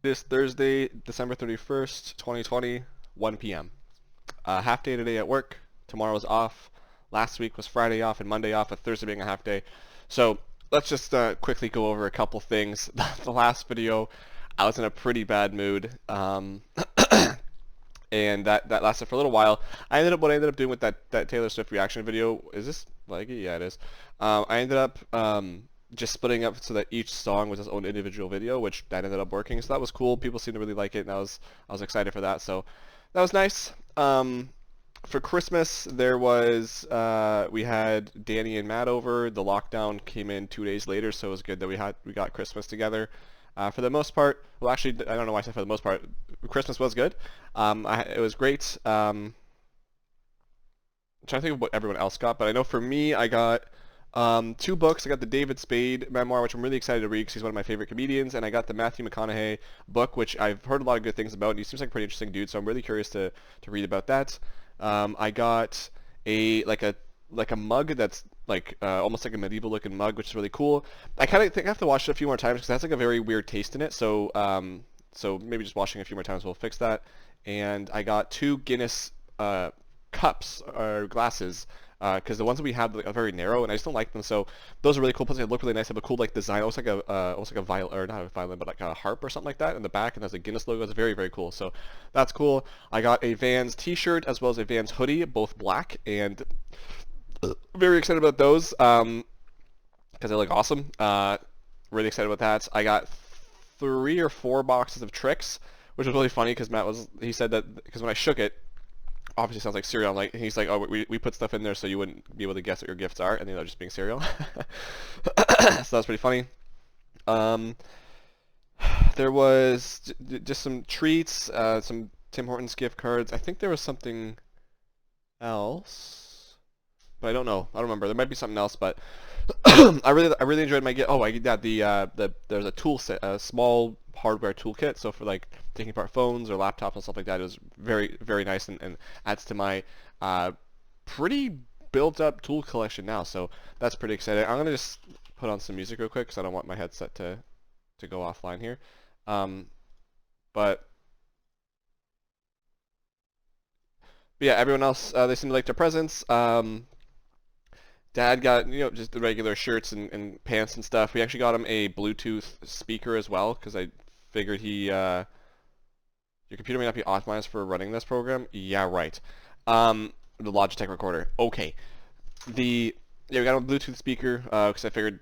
This Thursday, December 31st, 2020, 1 p.m. Half day today at work. Tomorrow's off. Last week was Friday off and Monday off, with Thursday being a half day. So let's just quickly go over a couple things. The last video, I was in a pretty bad mood, and that lasted for a little while. What I ended up doing with that Taylor Swift reaction video. Is this laggy? Yeah, it is. I ended up just splitting up so that each song was its own individual video, which that ended up working. So that was cool. People seemed to really like it, and I was excited for that. So that was nice. For Christmas, there was we had Danny and Matt over. The lockdown came in 2 days later, so it was good that we got Christmas together. For the most part, well, actually, I don't know why I said for the most part. Christmas was good. It was great. I'm trying to think of what everyone else got, but I know for me, I got two books. I got the David Spade memoir, which I'm really excited to read because he's one of my favorite comedians, and I got the Matthew McConaughey book, which I've heard a lot of good things about, and he seems like a pretty interesting dude, so I'm really curious to read about that. I got a mug that's like almost like a medieval looking mug, which is really cool. I kind of think I have to watch it a few more times because it has like a very weird taste in it. So maybe just watching it a few more times will fix that. And I got two Guinness cups or glasses because the ones that we have are very narrow and I just don't like them. So those are really cool. Plus they look really nice. They have a cool like design, almost like a violin, or not a violin, but like a harp or something like that in the back, and there's a Guinness logo. It's very very cool. So that's cool. I got a Vans T-shirt as well as a Vans hoodie, both black, and very excited about those because they look awesome. Really excited about that. I got 3 or 4 boxes of Tricks, which was really funny because he said that because when I shook it, obviously sounds like cereal. He's like, oh, we put stuff in there so you wouldn't be able to guess what your gifts are, and they ended up just being cereal. So that's pretty funny. Um, there was just some treats, some Tim Hortons gift cards. I think there was something else, but I don't know. I don't remember. There might be something else, but I really enjoyed my gift. Oh, I got there's a tool set, a small hardware toolkit. So for like taking apart phones or laptops and stuff like that, it was very very nice and adds to my pretty built up tool collection now. So that's pretty exciting. I'm gonna just put on some music real quick because I don't want my headset to go offline here. Um, but But yeah, everyone else, they seem to like their presents. Dad got, just the regular shirts and pants and stuff. We actually got him a Bluetooth speaker as well because I figured your computer may not be optimized for running this program. Yeah, right. The Logitech recorder. Okay. Yeah, we got him a Bluetooth speaker because I figured,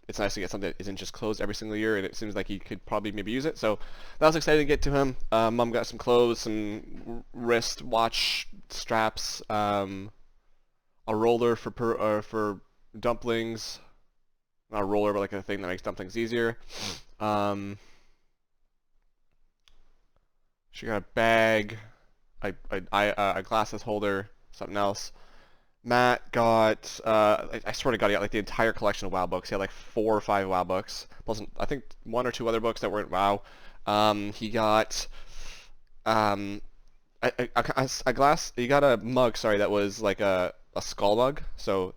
it's nice to get something that isn't just closed every single year, and it seems like he could probably maybe use it. So that was exciting to get to him. Mom got some clothes, some wrist watch straps, a roller for dumplings. Not a roller, but like a thing that makes dumplings easier. Um, she got a bag, a glasses holder, something else. Matt got, I swear to God, he got like the entire collection of WoW books. He had like 4 or 5 WoW books, plus I think 1 or 2 other books that weren't WoW. He got um, a glass. He got a mug, sorry, that was like a skull mug, so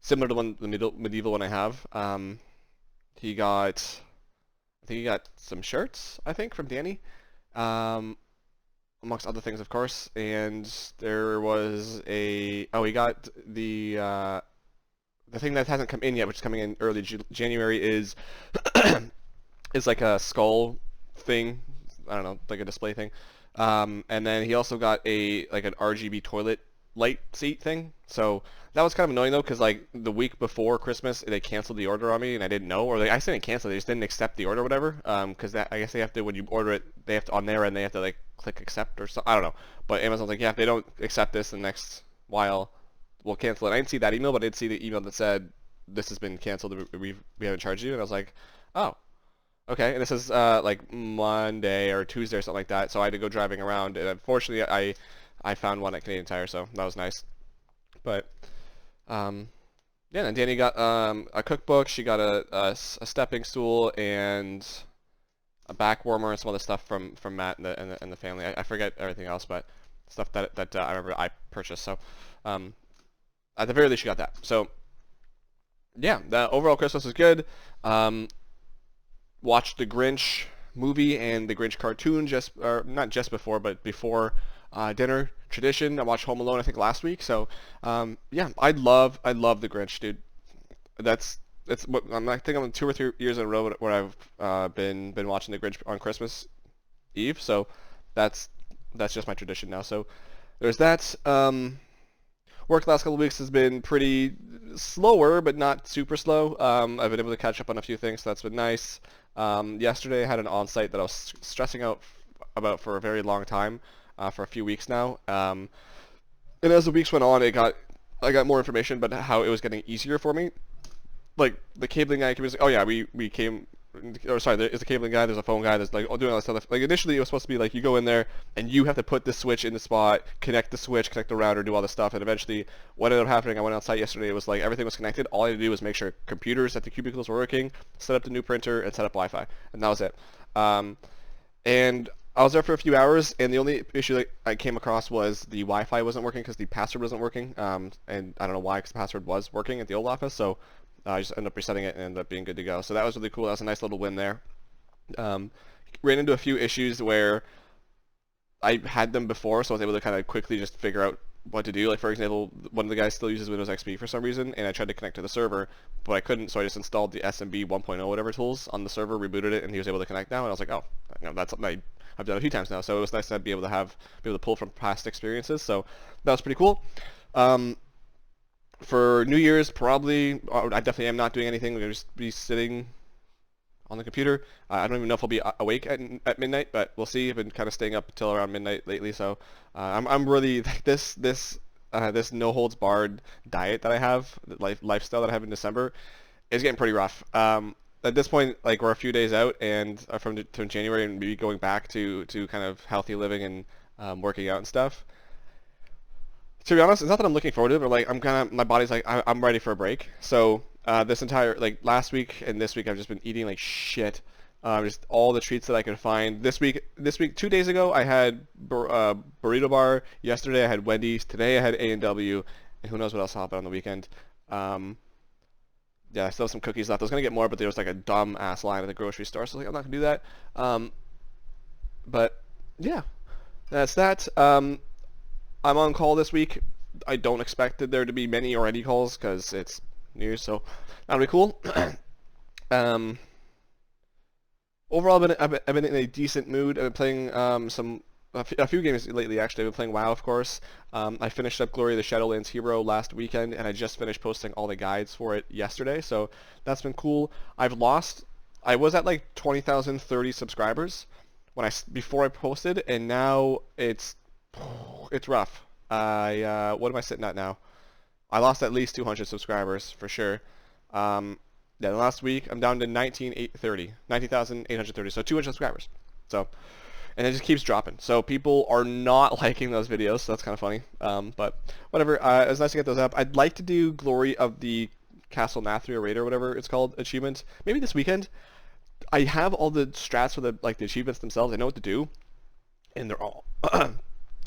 similar to the medieval one I have. I think he got some shirts, I think, from Danny. Um, Amongst other things, of course. And there was he got the thing that hasn't come in yet, which is coming in early January, is like a skull thing. I don't know, like a display thing. And then he also got like an RGB toilet light seat thing. So that was kind of annoying though, because like the week before Christmas, they canceled the order on me, and I didn't know, or I didn't cancel, they just didn't accept the order, or whatever. Because I guess they have to, when you order it, they have to on their end, they have to like click accept or something. I don't know. But Amazon's like, yeah, if they don't accept this in the next while, we'll cancel it. I didn't see that email, but I did see the email that said this has been canceled. We haven't charged you, and I was like, oh. Okay, and this is like Monday or Tuesday or something like that, so I had to go driving around, and unfortunately I found one at Canadian Tire, so that was nice. But yeah, and Danny got a cookbook. She got a stepping stool and a back warmer and some other stuff from Matt and the family. I forget everything else, but stuff that I remember I purchased. So um, at the very least, she got that. So yeah, the overall Christmas was good. Watched The Grinch movie and the Grinch cartoon or not just before, but before dinner tradition. I watched Home Alone I think last week, so yeah, I love the Grinch, dude. That's what I think I'm 2 or 3 years in a row where I've been watching the Grinch on Christmas Eve, so that's just my tradition now. So there's that. Work the last couple of weeks has been pretty slower, but not super slow. I've been able to catch up on a few things, so that's been nice. Yesterday I had an on-site that I was stressing out about for a very long time, for a few weeks now. And as the weeks went on, I got more information about how it was getting easier for me. Like the cabling guy came and was like, oh yeah, we came. Or sorry, there's a cabling guy, there's a phone guy, there's like doing all this stuff. Like initially it was supposed to be like you go in there and you have to put the switch in the spot, connect the switch, connect the router, do all this stuff, and eventually what ended up happening, I went outside yesterday, it was like everything was connected. All I had to do was make sure computers at the cubicles were working, set up the new printer, and set up Wi-Fi, and that was it. And I was there for a few hours, and the only issue that I came across was the Wi-Fi wasn't working because the password wasn't working, and I don't know why, because the password was working at the old office, so I just ended up resetting it and ended up being good to go. So that was really cool. That was a nice little win there. Ran into a few issues where I had them before, so I was able to kind of quickly just figure out what to do. Like for example, one of the guys still uses Windows XP for some reason, and I tried to connect to the server, but I couldn't, so I just installed the SMB 1.0 whatever tools on the server, rebooted it, and he was able to connect now. And I was like, oh, that's something I've done a few times now. So it was nice to be able to pull from past experiences. So that was pretty cool. For New Year's, probably, I definitely am not doing anything. I'm going to just be sitting on the computer. I don't even know if I'll be awake at midnight, but we'll see. I've been kind of staying up until around midnight lately, so I'm really this no holds barred diet that I have, lifestyle that I have in December, is getting pretty rough. At this point, like we're a few days out, and from January, and maybe going back to kind of healthy living and working out and stuff. To be honest, it's not that I'm looking forward to it, but like my body's like I'm ready for a break. So this entire like last week and this week I've just been eating like shit. Just all the treats that I could find. This week 2 days ago I had Burrito Bar. Yesterday I had Wendy's. Today I had A&W, and who knows what else I'll have on the weekend. Yeah, I still have some cookies left. I was gonna get more, but there was like a dumb ass line at the grocery store, so I was like I'm not gonna do that. But yeah, that's that. I'm on call this week. I don't expect there to be many or any calls because it's New Year's, so that'll be cool. Overall, I've been in a decent mood. I've been playing a few games lately, actually. I've been playing WoW, of course. I finished up Glory of the Shadowlands Hero last weekend, and I just finished posting all the guides for it yesterday, so that's been cool. I was at like 20,030 subscribers before I posted, and now it's rough. What am I sitting at now? I lost at least 200 subscribers for sure. Yeah, the last week I'm down to 19,830, so 200 subscribers. So, and it just keeps dropping. So people are not liking those videos, so that's kind of funny. But whatever. It was nice to get those up. I'd like to do Glory of the Castle Nathria Raid or whatever it's called achievement. Maybe this weekend. I have all the strats for the achievements themselves. I know what to do, and they're all.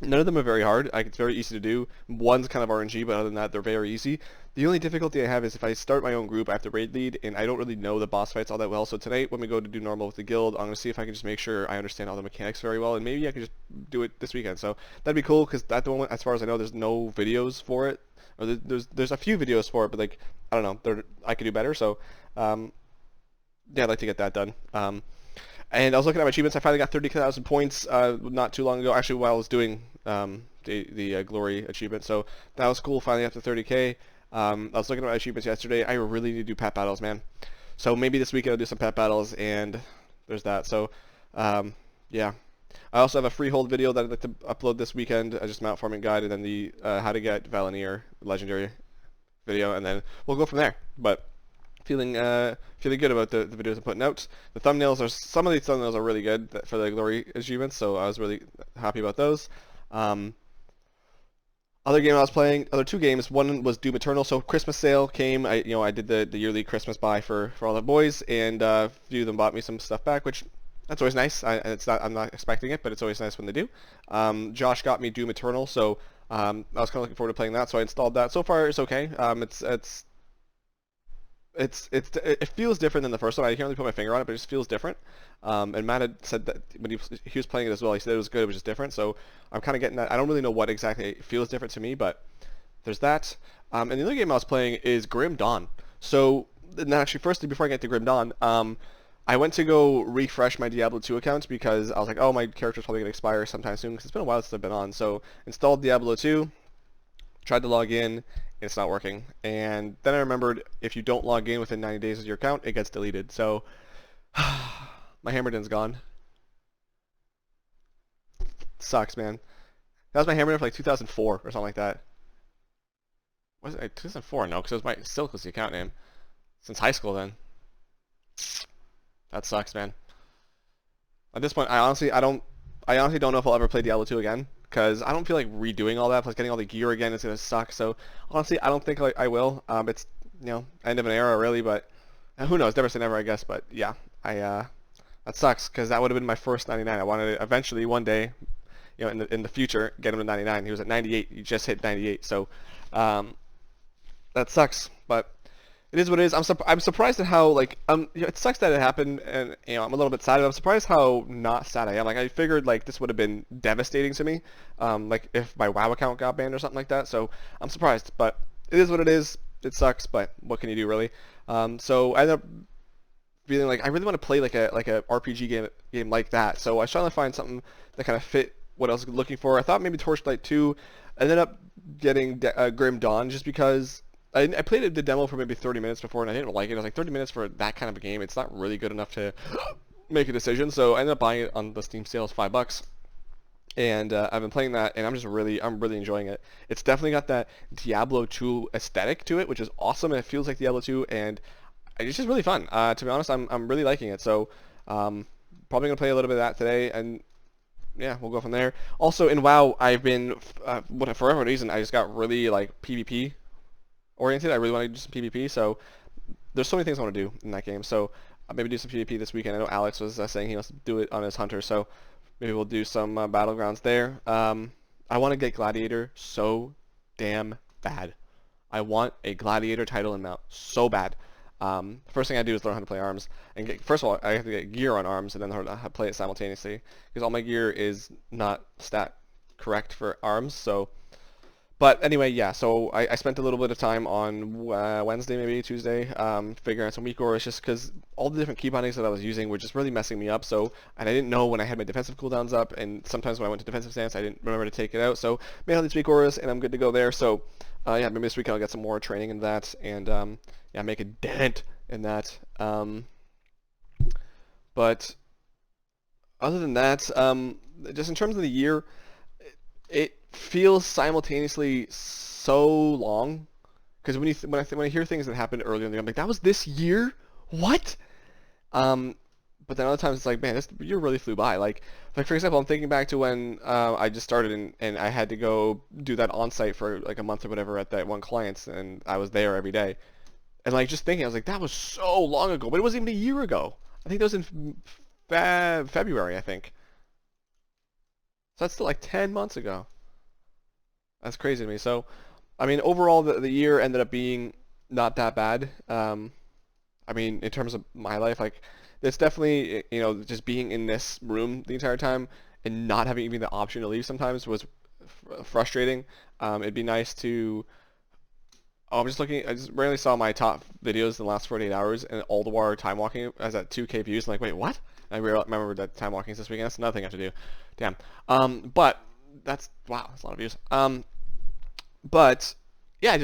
None of them are very hard. It's very easy to do. One's kind of RNG, but other than that, they're very easy. The only difficulty I have is if I start my own group, I have to raid lead, and I don't really know the boss fights all that well. So tonight, when we go to do normal with the guild, I'm going to see if I can just make sure I understand all the mechanics very well, and maybe I can just do it this weekend. So that'd be cool, because at the moment, as far as I know, there's no videos for it. Or there's a few videos for it, but like, I don't know, I could do better. So, yeah, I'd like to get that done. And I was looking at my achievements. I finally got 30,000 points not too long ago. Actually, while I was doing the Glory achievement, so that was cool. Finally up to 30K. I was looking at my achievements yesterday. I really need to do pet battles, man. So maybe this weekend I'll do some pet battles, and there's that. So yeah. I also have a freehold video that I'd like to upload this weekend, just Mount Farming Guide, and then the how to get Valinir Legendary video, and then we'll go from there. But feeling good about the videos I'm putting out. The thumbnails some of these thumbnails are really good for the Glory achievements, so I was really happy about those. Other game I was playing, other two games. One was Doom Eternal. So Christmas sale came. I did the yearly Christmas buy for all the boys, and a few of them bought me some stuff back, which that's always nice. I'm not expecting it, but it's always nice when they do. Josh got me Doom Eternal, so I was kind of looking forward to playing that. So I installed that. So far, it's okay. it feels different than the first one. I can't really put my finger on it, but it just feels different. And Matt had said that when he was playing it as well, he said it was good. It was just different. So I'm kind of getting that. I don't really know what exactly feels different to me, but there's that. And the other game I was playing is Grim Dawn. So and actually, firstly, before I get to Grim Dawn, I went to go refresh my Diablo 2 account because I was like, oh, my character's probably gonna expire sometime soon because it's been a while since I've been on. So installed Diablo 2, tried to log in, it's not working. And then I remembered if you don't log in within 90 days of your account, it gets deleted. So my Hammerdin's gone. Sucks, man. That was my Hammerdin for like 2004 or something like that. Was it 2004? No, because it was my still was the account name since high school then. That sucks, man. At this point, I honestly don't know if I'll ever play Diablo 2 again because I don't feel like redoing all that. Plus, getting all the gear again is gonna suck. So honestly, I don't think I will. It's end of an era really, but who knows? Never say never, I guess. But yeah, that sucks because that would have been my first 99. I wanted to eventually one day, in the future, get him to 99. He was at 98. He just hit 98. So that sucks, but it is what it is. I'm surprised at how it sucks that it happened, and I'm a little bit sad. But I'm surprised how not sad I am. Like I figured this would have been devastating to me, like if my WoW account got banned or something like that. So I'm surprised, but it is what it is. It sucks, but what can you do really? So I ended up feeling like I really want to play like a RPG game like that. So I was trying to find something that kind of fit what I was looking for. I thought maybe Torchlight 2. I ended up getting Grim Dawn just because I played the demo for maybe 30 minutes before and I didn't like it. I was like, 30 minutes for that kind of a game, it's not really good enough to make a decision. So I ended up buying it on the Steam sale. It's $5. And I've been playing that, and I'm really enjoying it. It's definitely got that Diablo 2 aesthetic to it, which is awesome, and it feels like Diablo 2, and it's just really fun. To be honest, I'm really liking it. So probably gonna play a little bit of that today, and yeah, we'll go from there. Also in WoW, I've been for whatever reason, I just got really like PvP oriented. I really want to do some PvP. So there's so many things I want to do in that game. So maybe do some PvP this weekend. I know Alex was saying he wants to do it on his Hunter. So maybe we'll do some battlegrounds there. I want to get Gladiator so damn bad. I want a Gladiator title and mount so bad. First thing I do is learn how to play arms, and first of all, I have to get gear on arms, and then learn how to play it simultaneously, because all my gear is not stat correct for arms. So, but anyway, yeah. So I spent a little bit of time on Wednesday, maybe Tuesday, figuring out some weak auras, just because all the different key bindings that I was using were just really messing me up. So, and I didn't know when I had my defensive cooldowns up, and sometimes when I went to defensive stance, I didn't remember to take it out. So, made all these weak auras, and I'm good to go there. So, yeah, maybe this weekend I'll get some more training in that, and yeah, make a dent in that. But other than that, just in terms of the year, it feels simultaneously so long. Because when I hear things that happened earlier in the year, I'm like, that was this year? What? But then other times it's like, man, this year really flew by. Like for example, I'm thinking back to when I just started and I had to go do that on-site for like a month or whatever at that one client's, and I was there every day. And like just thinking, I was like, that was so long ago, but it wasn't even a year ago. I think that was in February, I think. So that's still like 10 months ago. That's crazy to me. So, I mean, overall, the year ended up being not that bad. I mean, in terms of my life, like, it's definitely, just being in this room the entire time and not having even the option to leave sometimes was frustrating. It'd be nice to... Oh, I'm just looking. I just randomly saw my top videos in the last 48 hours, and all the while time walking I was at 2K views. I'm like, wait, what? And I remember that time walking is this weekend. That's another thing I have to do. Damn. But that's wow. That's a lot of views. But yeah,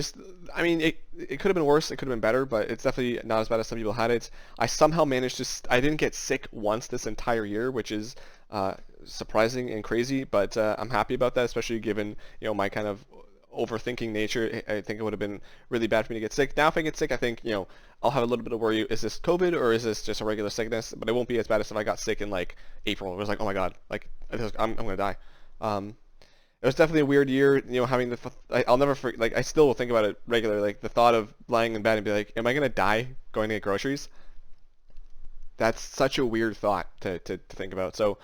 I mean, it could have been worse. It could have been better, but it's definitely not as bad as some people had it. I somehow managed to. I didn't get sick once this entire year, which is surprising and crazy. But I'm happy about that, especially given my kind of overthinking nature. I think it would have been really bad for me to get sick. Now if I get sick, I think I'll have a little bit of worry. Is this COVID or is this just a regular sickness? But it won't be as bad as if I got sick in like April. It was like, oh my god, like I'm gonna die. It was definitely a weird year, having I'll never forget, like I still will think about it regularly, like the thought of lying in bed and be like, am I gonna die going to get groceries? That's such a weird thought to think about. So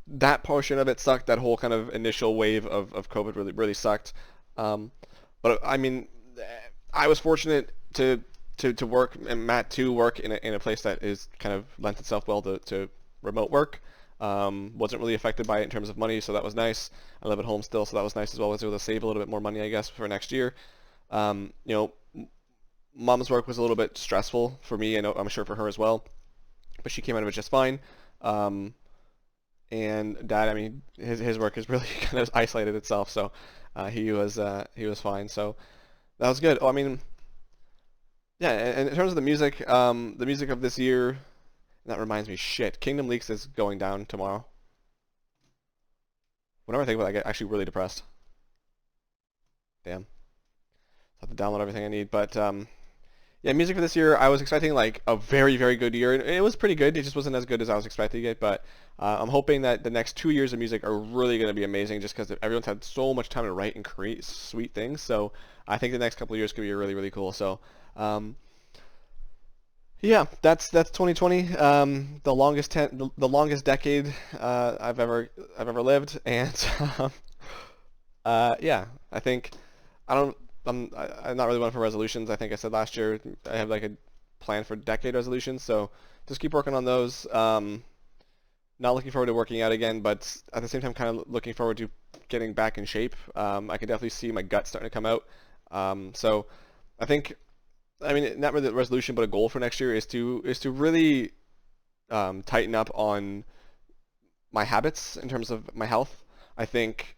that portion of it sucked. That whole kind of initial wave of COVID really sucked. But I mean, I was fortunate to to work, and Matt to work in a place that is kind of lent itself well to remote work. Wasn't really affected by it in terms of money, so that was nice. I live at home still, so that was nice as well. I was able to save a little bit more money, I guess, for next year. You know, mom's work was a little bit stressful for me, and I'm sure for her as well, but she came out of it just fine. Um, and dad, I mean, his work is really kind of isolated itself, so he was fine. So that was good. Oh, I mean, yeah. And in terms of the music of this year, that reminds me, shit. Kingdom Leaks is going down tomorrow. Whenever I think about it, I get actually really depressed. Damn. I have to download everything I need, but yeah, music for this year, I was expecting like a very, very good year, and it was pretty good. It just wasn't as good as I was expecting it, but I'm hoping that the next 2 years of music are really going to be amazing just because everyone's had so much time to write and create sweet things. So I think the next couple of years could be really, really cool. So yeah, that's 2020, the longest decade I've ever lived, and yeah, I think I don't. I'm not really one for resolutions. I think I said last year I have like a plan for decade resolutions, so just keep working on those. Not looking forward to working out again, but at the same time, kind of looking forward to getting back in shape. I can definitely see my gut starting to come out. So I think, I mean, not really a resolution, but a goal for next year is to really tighten up on my habits in terms of my health. I think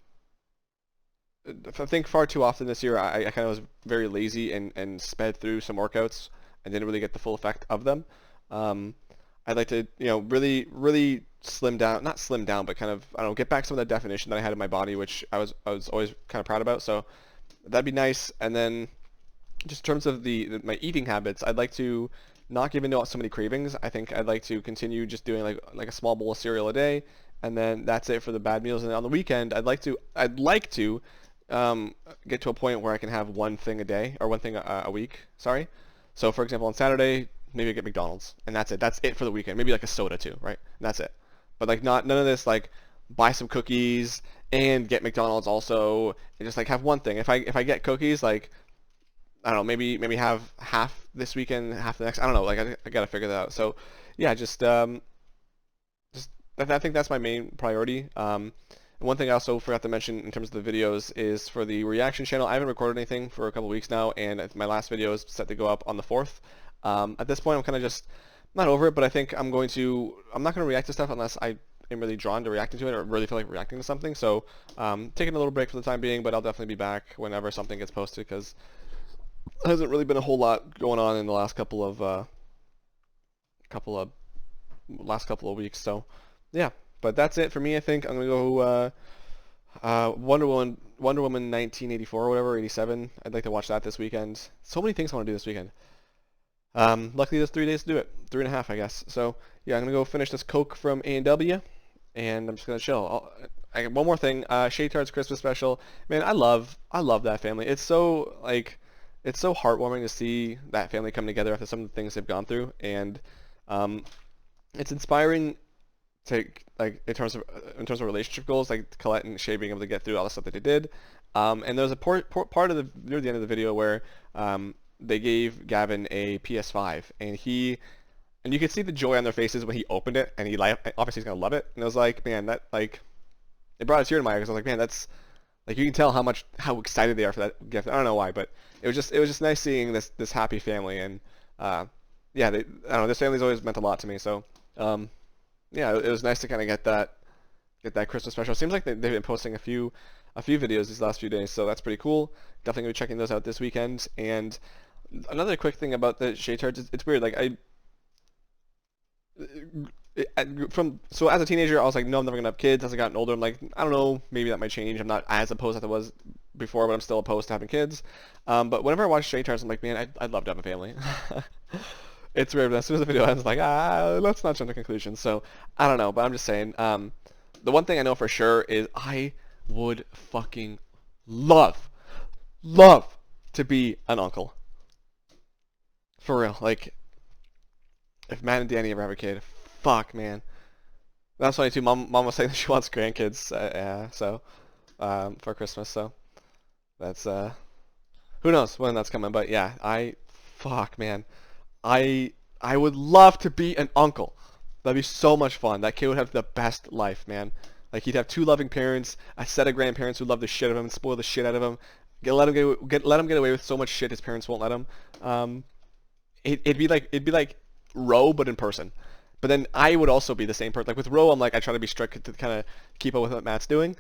far too often this year I kind of was very lazy and sped through some workouts and didn't really get the full effect of them. I'd like to, really, really slim down, not slim down, but kind of, I don't know, get back some of that definition that I had in my body, which I was always kind of proud about. So that'd be nice. And then just in terms of my eating habits, I'd like to not give in to so many cravings. I think I'd like to continue just doing like a small bowl of cereal a day, and then that's it for the bad meals. And on the weekend, I'd like to get to a point where I can have one thing a day or one thing a week. Sorry. So for example, on Saturday, maybe I get McDonald's, and that's it. That's it for the weekend. Maybe like a soda too, right? And that's it. But like none of this like buy some cookies and get McDonald's also, and just like have one thing. If I get cookies, like I don't know, maybe have half this weekend, half the next. I don't know. Like I gotta figure that out. So yeah, just I think that's my main priority. And one thing I also forgot to mention in terms of the videos is for the reaction channel. I haven't recorded anything for a couple weeks now, and my last video is set to go up on the 4th. At this point, I'm kind of just not over it, but I think I'm not going to react to stuff unless I am really drawn to reacting to it or really feel like reacting to something. So taking a little break for the time being, but I'll definitely be back whenever something gets posted because there hasn't really been a whole lot going on in the last couple of weeks. So yeah. But that's it for me. I think I'm gonna go Wonder Woman 1984 or whatever, 87. I'd like to watch that this weekend. So many things I want to do this weekend. Luckily, there's 3 days to do it, 3.5, I guess. So yeah, I'm gonna go finish this Coke from A&W, and I'm just gonna chill. One more thing, Shade Tards Christmas special. Man, I love that family. It's so heartwarming to see that family come together after some of the things they've gone through, and it's inspiring to like in terms of relationship goals, like Colette and Shay being able to get through all the stuff that they did. And there's a part of near the end of the video where they gave Gavin a PS5, and you could see the joy on their faces when he opened it, and obviously he's gonna love it. And I was like, man, that like it brought a tear to my eye because I was like, man, that's like you can tell how excited they are for that gift. I don't know why, but it was just nice seeing this happy family, and yeah, I don't know, this family's always meant a lot to me. So yeah, it was nice to kind of get that Christmas special. It seems like they've been posting a few videos these last few days, so that's pretty cool. Definitely gonna be checking those out this weekend. And another quick thing about the Shade Tards, it's weird. Like so as a teenager, I was like, no, I'm never gonna have kids. As I gotten older, I'm like, I don't know, maybe that might change. I'm not as opposed as I was before, but I'm still opposed to having kids. But whenever I watch Shade Tards, I'm like, man, I'd love to have a family. It's weird, but as soon as the video ends, like, let's not jump to conclusions. So, I don't know, but I'm just saying, the one thing I know for sure is I would fucking love to be an uncle. For real. Like, if Matt and Danny ever have a kid, fuck, man. That's funny, too. Mom was saying that she wants grandkids, for Christmas, so that's, who knows when that's coming, but yeah, I fuck, man. I would love to be an uncle. That'd be so much fun. That kid would have the best life, man. Like he'd have two loving parents, a set of grandparents who love the shit out of him, spoil the shit out of him, let him get away with so much shit his parents won't let him. Um, it'd be like Ro, but in person. But then I would also be the same person. Like with Ro, I'm like I try to be strict to kind of keep up with what Matt's doing.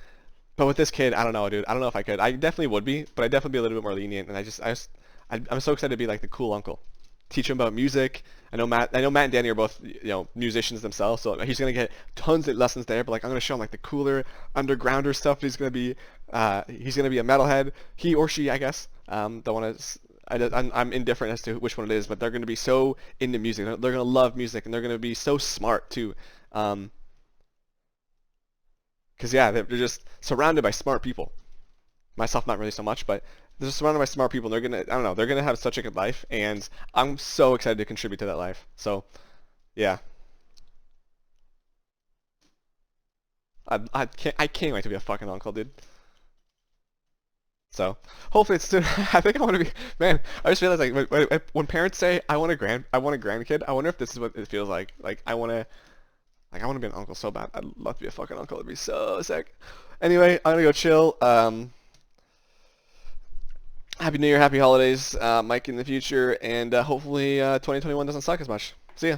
But with this kid, I don't know, dude. I don't know if I could. I definitely would be, but I'd definitely be a little bit more lenient. And I'm so excited to be like the cool uncle. Teach him about music. I know Matt and Danny are both, musicians themselves, so he's gonna get tons of lessons there. But like, I'm gonna show him like the cooler undergrounder stuff. He's gonna be a metalhead. He or she, I guess. Don't want to. I'm indifferent as to which one it is, but they're gonna be so into music. They're gonna love music, and they're gonna be so smart too. Um, Cause yeah, they're just surrounded by smart people. Myself, not really so much, but they're surrounded by smart people. And I don't know, they're gonna have such a good life, and I'm so excited to contribute to that life. So, yeah, I can't wait to be a fucking uncle, dude. So, hopefully it's soon. I think I want to be, man. I just realized like when parents say I want a grandkid, I wonder if this is what it feels like. Like I want to be an uncle so bad. I'd love to be a fucking uncle. It'd be so sick. Anyway, I'm gonna go chill. Happy New Year, happy holidays, Mike in the future, and hopefully 2021 doesn't suck as much. See ya.